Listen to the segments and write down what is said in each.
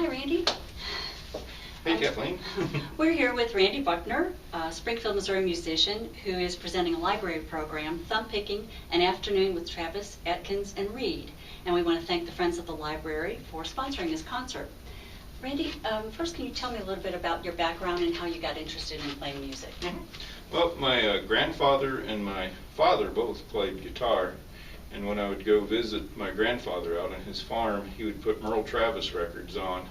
Hi, Randy. Hey, Kathleen. We're here with Randy Buckner, a Springfield, Missouri musician who is presenting a library program, Thumb Picking, an afternoon with Travis, Atkins, and Reed. And we want to thank the Friends of the Library for sponsoring this concert. Randy, first can you tell me a little bit about your background and how you got interested in playing music? Well, my grandfather and my father both played guitar. And when I would go visit my grandfather out on his farm, he would put Merle Travis records on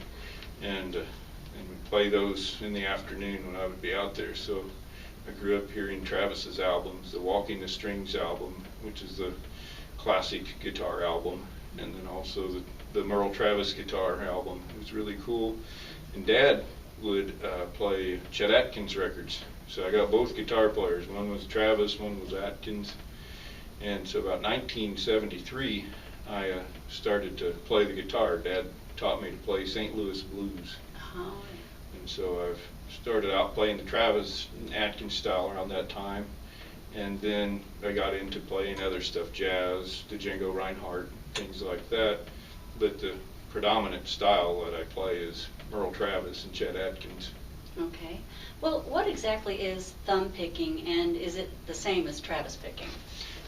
and would play those in the afternoon when I would be out there. So I grew up hearing Travis's albums, the Walking the Strings album, which is the classic guitar album, and then also the Merle Travis guitar album. It was really cool. And Dad would play Chet Atkins records. So I got both guitar players. One was Travis, one was Atkins. And so about 1973, I started to play the guitar. Dad taught me to play St. Louis blues. Oh. And so I've started out playing the Travis and Atkins style around that time. And then I got into playing other stuff, jazz, the Django Reinhardt, things like that. But the predominant style that I play is Merle Travis and Chet Atkins. Okay. Well, what exactly is thumb picking, and is it the same as Travis picking?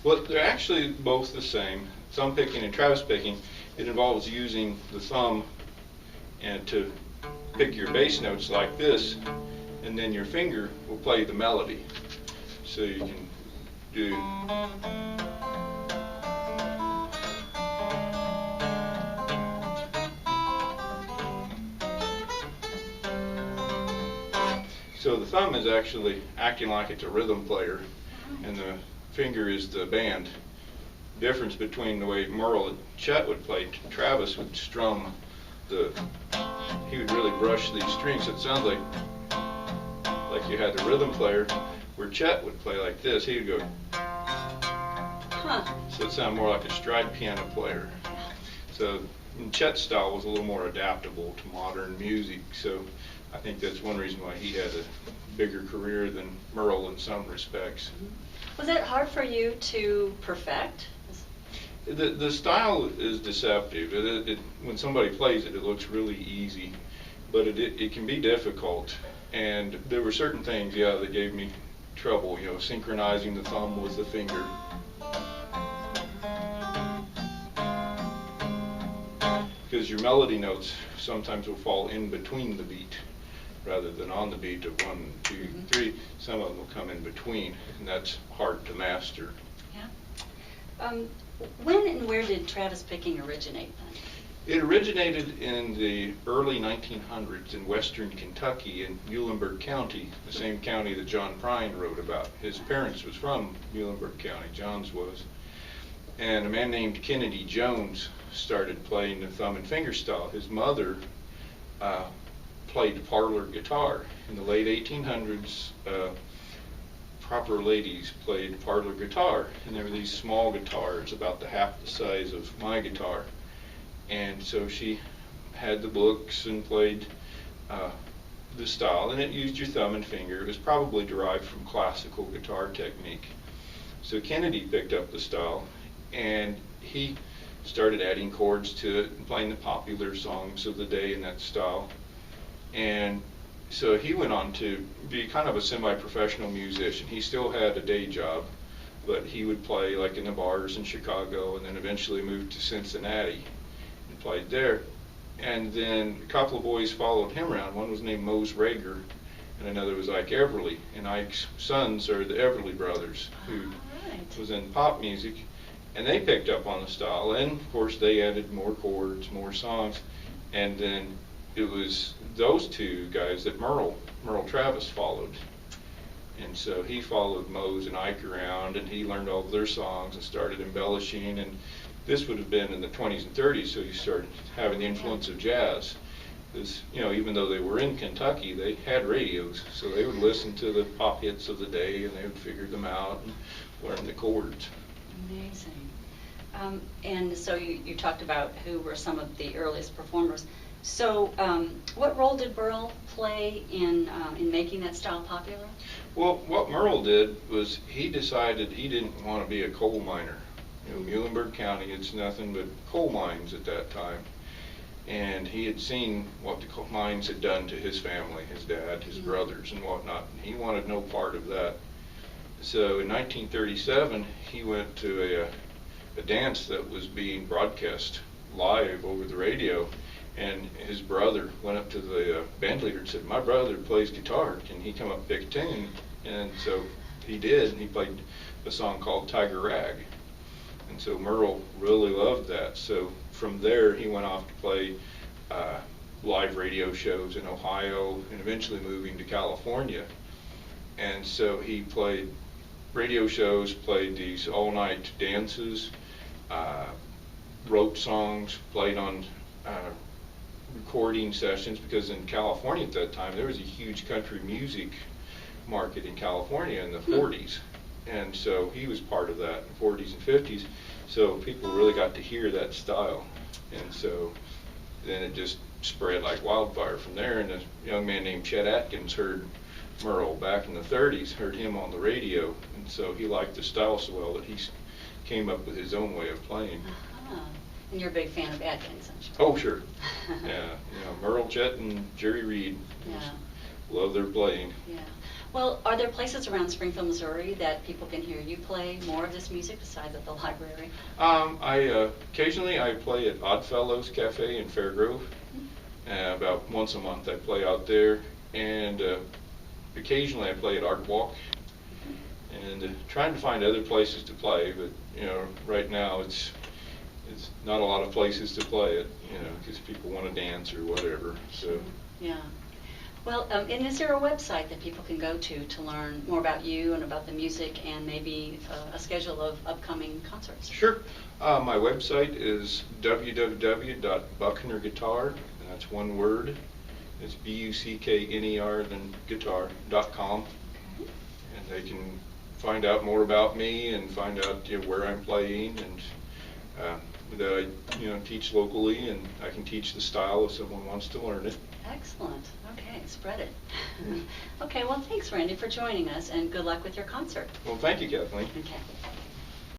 Well, they're actually both the same. Thumb picking and Travis picking, it involves using the thumb and to pick your bass notes like this, and then your finger will play the melody. So you can do so the thumb is actually acting like it's a rhythm player, and the finger is the band. Difference between the way Merle and Chet would play, Travis would strum he would really brush these strings, so it sounds like you had the rhythm player, where Chet would play like this. He would go, so it sounded more like a stride piano player. So Chet's style was a little more adaptable to modern music, so I think that's one reason why he had a bigger career than Merle in some respects. Was it hard for you to perfect? The style is deceptive. When somebody plays it, it looks really easy, but it can be difficult. And there were certain things, that gave me trouble. Synchronizing the thumb with the finger. Because your melody notes sometimes will fall in between the beat rather than on the beat of 1, 2, 3. Some of them will come in between, and that's hard to master. Yeah. When and where did Travis picking originate then? It originated in the early 1900s in western Kentucky in Muhlenberg County, the same county that John Prine wrote about. His parents was from Muhlenberg County, John's was. And a man named Kennedy Jones started playing the thumb and fingerstyle. His mother played parlor guitar. In the late 1800s, proper ladies played parlor guitar, and there were these small guitars about half the size of my guitar. And so she had the books and played the style, and it used your thumb and finger. It was probably derived from classical guitar technique. So Kennedy picked up the style, and he started adding chords to it and playing the popular songs of the day in that style. And so he went on to be kind of a semi-professional musician. He still had a day job, but he would play like in the bars in Chicago, and then eventually moved to Cincinnati and played there. And then a couple of boys followed him around. One was named Mose Rager, and another was Ike Everly. And Ike's sons are the Everly brothers, who was in pop music. And they picked up on the style, and of course they added more chords, more songs, and then it was those two guys that Merle Travis followed. And so he followed Mose and Ike around, and he learned all of their songs and started embellishing. And this would have been in the 20s and 30s, so he started having the influence of jazz. Because, even though they were in Kentucky, they had radios, so they would listen to the pop hits of the day, and they would figure them out and learn the chords. Amazing. And so you talked about who were some of the earliest performers. So what role did Merle play in making that style popular? Well, what Merle did was he decided he didn't want to be a coal miner. Muhlenberg County, it's nothing but coal mines at that time. And he had seen what the coal mines had done to his family, his dad, his brothers, and whatnot. And he wanted no part of that. So in 1937, he went to a dance that was being broadcast live over the radio, and his brother went up to the band leader and said, "My brother plays guitar, can he come up and pick a tune?" And so he did, and he played a song called Tiger Rag. And so Merle really loved that. So from there, he went off to play live radio shows in Ohio, and eventually moving to California. And so he played radio shows, played these all-night dances, wrote songs, played on recording sessions, because in California at that time there was a huge country music market in California in the 40s. And so he was part of that in the 40s and 50s. So people really got to hear that style. And so then it just spread like wildfire from there. And a young man named Chet Atkins heard Merle back in the 30s, heard him on the radio. And so he liked the style so well that he came up with his own way of playing. And you're a big fan of Atkins, I'm sure. Oh, sure. Yeah, Merle, Chet, and Jerry Reed. Yeah. Love their playing. Yeah. Well, are there places around Springfield, Missouri that people can hear you play more of this music besides at the library? Occasionally I play at Oddfellows Cafe in Fairgrove. About once a month I play out there, and occasionally I play at Art Walk. And trying to find other places to play, but right now it's not a lot of places to play it, because people want to dance or whatever. So yeah. Well, and is there a website that people can go to learn more about you and about the music, and maybe a schedule of upcoming concerts? Sure. My website is www.bucknerguitar, and that's one word. It's Buckner, then guitar.com. And they can find out more about me and find out where I'm playing, and that I teach locally, and I can teach the style if someone wants to learn it. Excellent. Okay, spread it. Okay, well, thanks, Randy, for joining us, and good luck with your concert. Well, thank you, Kathleen. Okay.